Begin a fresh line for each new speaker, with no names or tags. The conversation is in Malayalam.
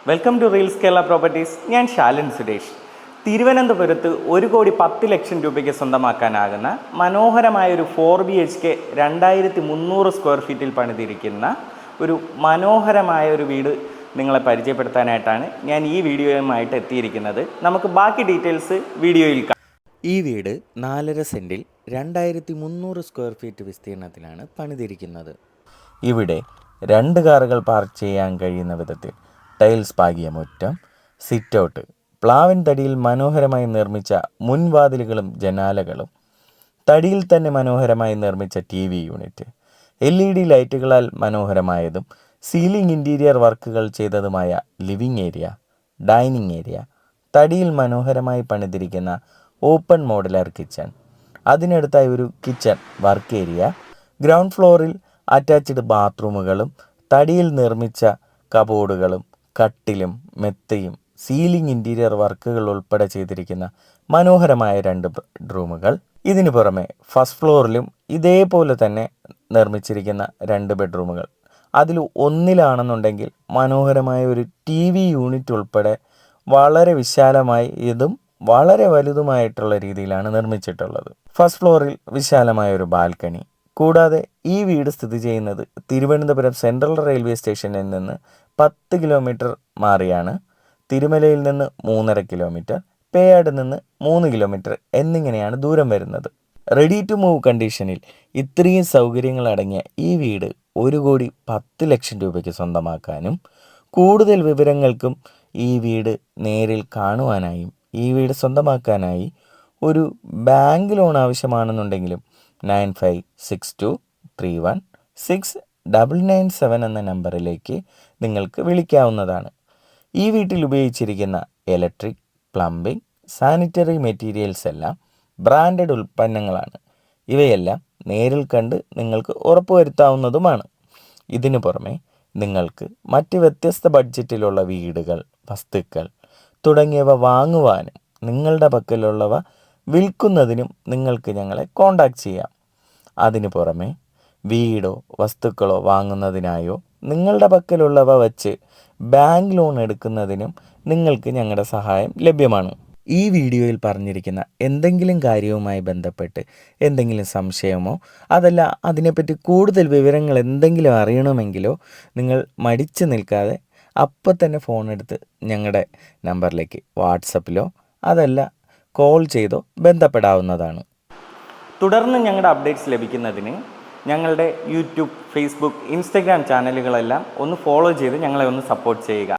Welcome to reels Kerala properties. ഞാൻ ശാലൻ സുരേഷ്. തിരുവനന്തപുരത്ത് 1,10,00,000 രൂപയ്ക്ക് സ്വന്തമാക്കാനാകുന്ന മനോഹരമായൊരു 4 BHK 2300 സ്ക്വയർ ഫീറ്റിൽ പണിതിരിക്കുന്ന ഒരു മനോഹരമായൊരു വീട് നിങ്ങളെ പരിചയപ്പെടുത്താനായിട്ടാണ് ഞാൻ ഈ വീഡിയോയുമായിട്ട് എത്തിയിരിക്കുന്നത്. നമുക്ക് ബാക്കി ഡീറ്റെയിൽസ് വീഡിയോയിൽ കാണാം. ഈ വീട് 4.5 സെൻറ്റിൽ 2300 സ്ക്വയർ ഫീറ്റ് വിസ്തീർണത്തിലാണ് പണിതിരിക്കുന്നത്. ഇവിടെ 2 കാറുകൾ പാർക്ക് ചെയ്യാൻ കഴിയുന്ന വിധത്തിൽ ടൈൽസ് പാകിയ മുറ്റം, സിറ്റ് ഔട്ട്, പ്ലാവിൻ തടിയിൽ മനോഹരമായി നിർമ്മിച്ച മുൻവാതിലുകളും ജനാലകളും, തടിയിൽ തന്നെ മനോഹരമായി നിർമ്മിച്ച TV യൂണിറ്റ്, LED ലൈറ്റുകളാൽ മനോഹരമായതും സീലിംഗ് ഇൻറ്റീരിയർ വർക്കുകൾ ചെയ്തതുമായ ലിവിംഗ് ഏരിയ, ഡൈനിങ് ഏരിയ, തടിയിൽ മനോഹരമായി പണിതിരിക്കുന്ന ഓപ്പൺ മോഡുലാർ കിച്ചൺ, അതിനടുത്തായി ഒരു കിച്ചൺ വർക്ക് ഏരിയ, ഗ്രൗണ്ട് ഫ്ലോറിൽ അറ്റാച്ച്ഡ് ബാത്റൂമുകളും തടിയിൽ നിർമ്മിച്ച കബോർഡുകളും കട്ടിലും മെത്തയും സീലിംഗ് ഇൻറ്റീരിയർ വർക്കുകൾ ഉൾപ്പെടെ ചെയ്തിരിക്കുന്ന മനോഹരമായ 2 ബെഡ്റൂമുകൾ. ഇതിനു പുറമെ ഫസ്റ്റ് ഫ്ലോറിലും ഇതേപോലെ തന്നെ നിർമ്മിച്ചിരിക്കുന്ന 2 ബെഡ്റൂമുകൾ. അതിൽ ഒന്നിലാണെന്നുണ്ടെങ്കിൽ മനോഹരമായ ഒരു TV യൂണിറ്റ് ഉൾപ്പെടെ വളരെ വിശാലമായി ഇതും വളരെ വലുതുമായിട്ടുള്ള രീതിയിലാണ് നിർമ്മിച്ചിട്ടുള്ളത്. ഫസ്റ്റ് ഫ്ലോറിൽ വിശാലമായ ഒരു ബാൽക്കണി. കൂടാതെ ഈ വീട് സ്ഥിതി ചെയ്യുന്നത് തിരുവനന്തപുരം സെൻട്രൽ റെയിൽവേ സ്റ്റേഷനിൽ നിന്ന് 10 കിലോമീറ്റർ മാറിയാണ്. തിരുമലയിൽ നിന്ന് 3.5 കിലോമീറ്റർ, പേയാടിൽ നിന്ന് 3 കിലോമീറ്റർ എന്നിങ്ങനെയാണ് ദൂരം വരുന്നത്. റെഡി ടു മൂവ് കണ്ടീഷനിൽ ഇത്രയും സൗകര്യങ്ങൾ അടങ്ങിയ ഈ വീട് 1,10,00,000 രൂപയ്ക്ക് സ്വന്തമാക്കാനും കൂടുതൽ വിവരങ്ങൾക്കും ഈ വീട് നേരിൽ കാണുവാനായും ഈ വീട് സ്വന്തമാക്കാനായി ഒരു ബാങ്ക് ലോൺ ആവശ്യമാണെന്നുണ്ടെങ്കിലും 9562316997 എന്ന നമ്പറിലേക്ക് നിങ്ങൾക്ക് വിളിക്കാവുന്നതാണ്. ഈ വീട്ടിൽ ഉപയോഗിച്ചിരിക്കുന്ന ഇലക്ട്രിക്, പ്ലംബിംഗ്, സാനിറ്ററി മെറ്റീരിയൽസ് എല്ലാം ബ്രാൻഡഡ് ഉൽപ്പന്നങ്ങളാണ്. ഇവയെല്ലാം നേരിൽ കണ്ട് നിങ്ങൾക്ക് ഉറപ്പുവരുത്താവുന്നതുമാണ്. ഇതിനു പുറമെ നിങ്ങൾക്ക് മറ്റ് വ്യത്യസ്ത ബഡ്ജറ്റിലുള്ള വീടുകൾ, വസ്തുക്കൾ തുടങ്ങിയവ വാങ്ങുവാനും നിങ്ങളുടെ പക്കലുള്ളവ വിൽക്കുന്നതിനും നിങ്ങൾക്ക് ഞങ്ങളെ കോൺടാക്റ്റ് ചെയ്യാം. അതിനു പുറമെ വീടോ വസ്തുക്കളോ വാങ്ങുന്നതിനായോ നിങ്ങളുടെ പക്കലുള്ളവ വച്ച് ബാങ്ക് ലോൺ എടുക്കുന്നതിനും നിങ്ങൾക്ക് ഞങ്ങളുടെ സഹായം ലഭ്യമാണ്. ഈ വീഡിയോയിൽ പറഞ്ഞിരിക്കുന്ന എന്തെങ്കിലും കാര്യവുമായി ബന്ധപ്പെട്ട് എന്തെങ്കിലും സംശയമോ അതല്ല അതിനെപ്പറ്റി കൂടുതൽ വിവരങ്ങൾ എന്തെങ്കിലും അറിയണമെങ്കിലോ നിങ്ങൾ മടിച്ചു നിൽക്കാതെ അപ്പം തന്നെ ഫോൺ എടുത്ത് ഞങ്ങളുടെ നമ്പറിലേക്ക് വാട്സപ്പിലോ അതല്ല കോൾ ചെയ്തോ ബന്ധപ്പെടാവുന്നതാണ്. തുടർന്ന് ഞങ്ങളുടെ അപ്ഡേറ്റ്സ് ലഭിക്കുന്നതിന് ഞങ്ങളുടെ യൂട്യൂബ്, ഫേസ്ബുക്ക്, ഇൻസ്റ്റഗ്രാം ചാനലുകളെല്ലാം ഒന്ന് ഫോളോ ചെയ്ത് ഞങ്ങളെ ഒന്ന് സപ്പോർട്ട് ചെയ്യുക.